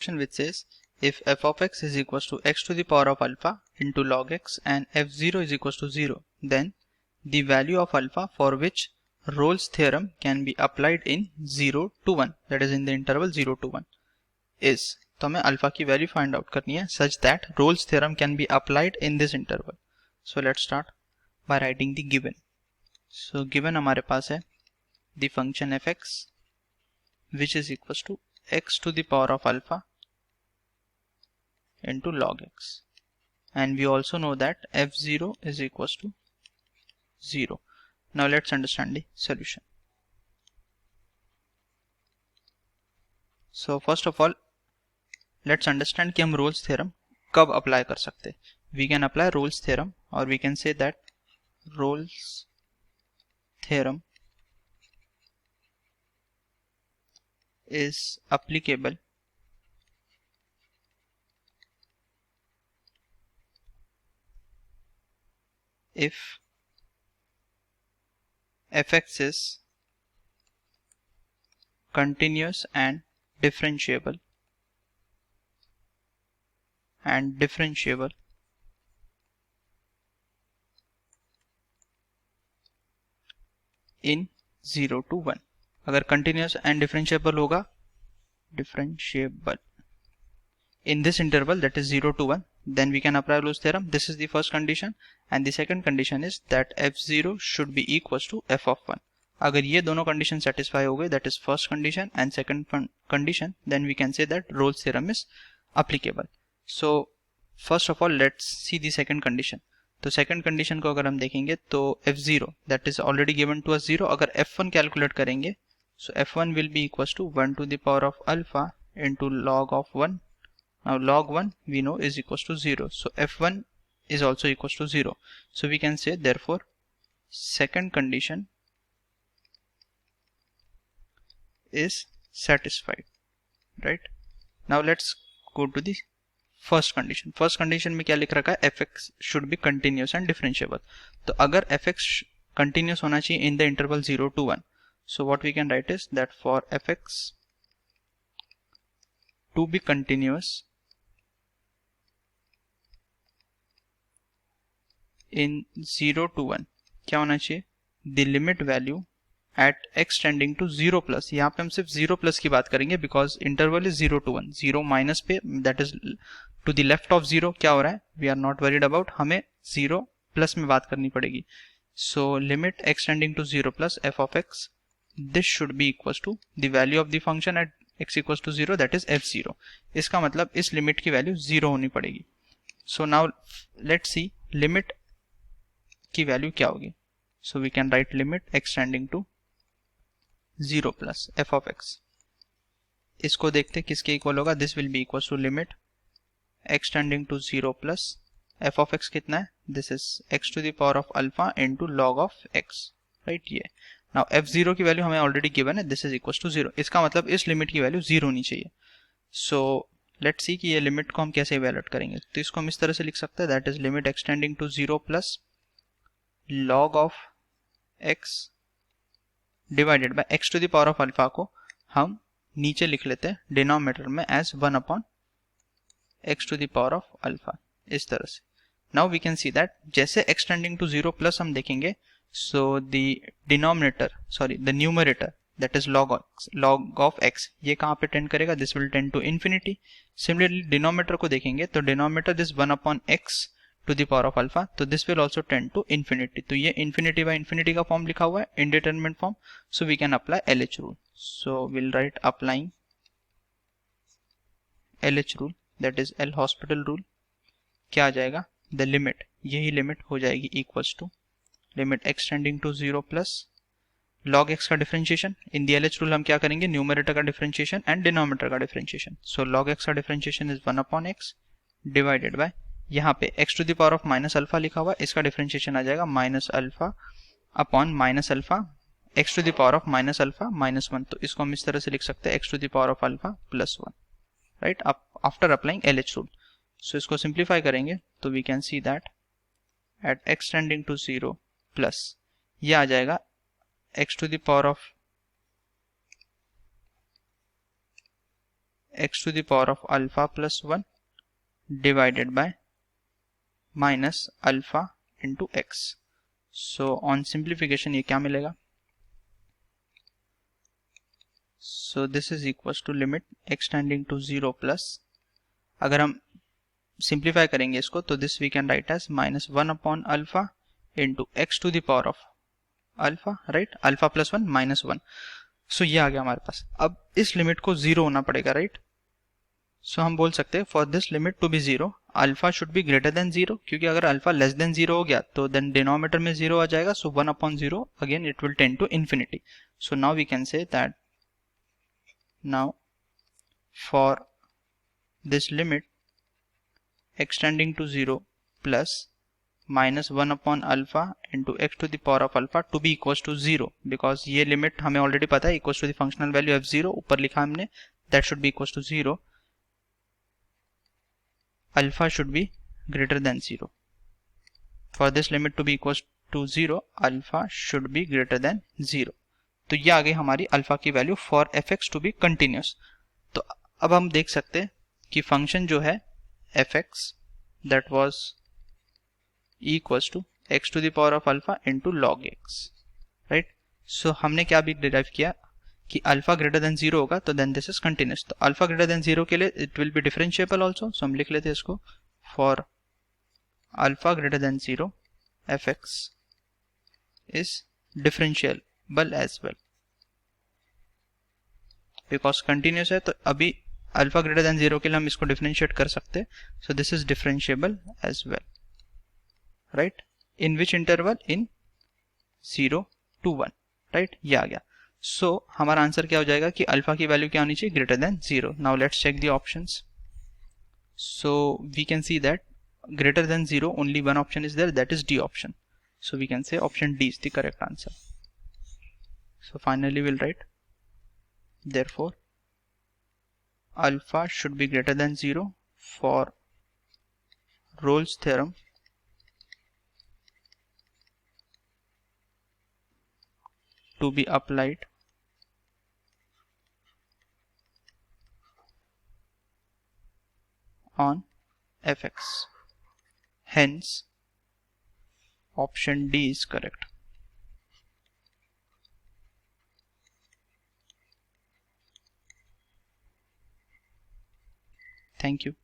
which says if f of x is equals to x to the power of alpha into log x and f0 is equals to 0, then the value of alpha for which Rolle's theorem can be applied in 0 to 1, that is in the interval 0 to 1 is, तो हमें alpha की value find out करनी है such that Rolle's theorem can be applied in this interval. So let's start by writing the given. So given हमारे पास है the function fx which is equals to x to the power of alpha into log x, and we also know that f0 is equals to 0. Now let's understand the solution. So first of all let's understand कि हम Rolle's theorem कब apply कर सकते. We can apply Rolle's theorem or we can say that Rolle's theorem is applicable if fx is continuous and differentiable in 0 to 1. अगर continuous and differentiable होगा, in this interval, that is 0 to 1, then we can apply Rolle's theorem. This is the first condition, and the second condition is that f0 should be equals to f of 1. अगर ये दोनों condition satisfy हो गए, that is first condition and second condition, then we can say that Rolle's theorem is applicable. So first of all let's see the second condition. तो second condition को अगर हम देखेंगे तो f0 that is already given to us 0, अगर f1 calculate करेंगे, so f1 will be equals to 1 to the power of alpha into log of 1. Now log 1 we know is equals to 0, so f1 is also equals to 0. So we can say therefore second condition is satisfied, right? Now let's go to the first condition. First condition में क्या लिख रखा है, fx should be continuous and differentiable. तो अगर fx continuous होना चाहिए in the interval 0 to 1, so what we can write is that for fx to be continuous in 0 to 1 क्या होना चाहिए, the limit value at x tending to 0 plus. यहाँ पे हम सिर्फ 0 plus की बात करेंगे because interval is 0 to 1. 0 minus पे that is to the left of 0 क्या हो रहा है, we are not worried about, हमें 0 plus में बात करनी पड़ेगी. So limit x tending to 0 plus f of x, this should be equals to the value of the function at x equals to 0, that is f0. इसका मतलब इस limit की value 0 होनी पड़ेगी. So now let's see limit की value क्या होगी. So we can write limit x tending to 0 plus f of x. इसको देखते किसके इक्वल होगा, this will be equals to limit x tending to 0 plus f of x कितना है, this is x to the power of alpha into log of x, right? ये now f0 की value हमें already given है, this is equals to 0. इसका मतलब इस limit की वैल्यू 0 होनी चाहिए. So let's see कि ये लिमिट को हम कैसे इवैल्यूएट करेंगे. तो इसको हम इस तरह से लिख सकते हैं, that is limit x tending to 0 plus log of x divided by x to the power of alpha को हम नीचे लिख लेते हैं डिनोमिनेटर में as 1 upon x to the power of alpha, इस तरह से. Now we can see that जैसे x टेंडिंग टू 0 प्लस हम देखेंगे, so the denominator sorry the numerator that is log of x, ये कहाँ पे टेंड करेगा, this will tend to infinity. Similarly denominator को देखेंगे तो denominator this 1 upon x to the power of alpha, तो this will also tend to infinity. तो ये infinity by infinity का फॉर्म लिखा हुआ है, indeterminate form. So we can apply LH rule. So we'll write applying LH rule, that is L hospital rule. क्या आ जाएगा, the limit, यही limit हो जाएगी equals to limit x tending to 0 plus log x का differentiation. In the LH rule हम क्या करेंगे, numerator का differentiation and denominator का differentiation. So log x का differentiation is 1 upon x divided by यहाँ पे x to the power of minus alpha लिखा हुआ है, इसका डिफरेंशिएशन आ जाएगा minus alpha upon minus alpha x to the power of minus alpha minus 1. तो इसको हम इस तरह से लिख सकते हैं x to the power of alpha plus 1, right, after applying LH rule. So इसको सिंप्लीफाई करेंगे तो we can see that at x tending to 0 plus ये आ जाएगा x to the power of x to the power of alpha plus 1 divided by minus alpha into x. So on simplification ये क्या मिलेगा? So this is equals to limit x tending to 0 plus, अगर हम simplify करेंगे इसको तो this we can write as minus 1 upon alpha into x to the power of alpha, right, alpha plus 1 minus 1. So ये आ गया हमारे पास. अब इस लिमिट को जीरो होना पड़ेगा, राइट. सो हम बोल सकते हैं for this limit to be zero alpha should be greater than zero, क्योंकि अगर अल्फा लेस देन जीरो हो गया तो देन डिनोमिनेटर में जीरो आ जाएगा. So 1 upon zero again it will tend to infinity. So now we can say that now for this limit x tending to 0 plus minus 1 upon alpha into x to the power of alpha to be equals to 0, because ये limit हमें already पता है equals to the functional value f0 ऊपर लिखा हमने, that should be equals to 0. alpha should be greater than 0. For this limit to be equals to 0 alpha should be greater than 0. तो ये आ गई हमारी अल्फा की value for fx to be continuous. तो अब हम देख सकते हैं कि फंक्शन जो है fx that was equals to x to the power of alpha into log x, right. So हमने क्या भी डिराइव किया कि अल्फा ग्रेटर देन जीरो होगा तो देन दिस इज कंटिन्यूस. तो अल्फा ग्रेटर देन जीरो के लिए it will be differentiable also. So हम लिख लेते हैं इसको for alpha greater than zero fx is differentiable as well, because continuous है तो अभी अल्फा ग्रेटर देन जीरो के लिए हम इसको डिफरेंशिएट कर सकते हैं. So this is differentiable as well, right. In which interval? In 0 to 1, right. ये आ गया. सो हमारा आंसर क्या हो जाएगा कि अल्फा की वैल्यू क्या होनी चाहिए? Greater than 0. Now let's check the options. So we can see that greater than 0 only one option is there, that is D option. So we can say option D is the correct answer. So finally we'll write therefore alpha should be greater than 0 for Rolle's theorem to be applied on fx. Hence option D is correct. Thank you.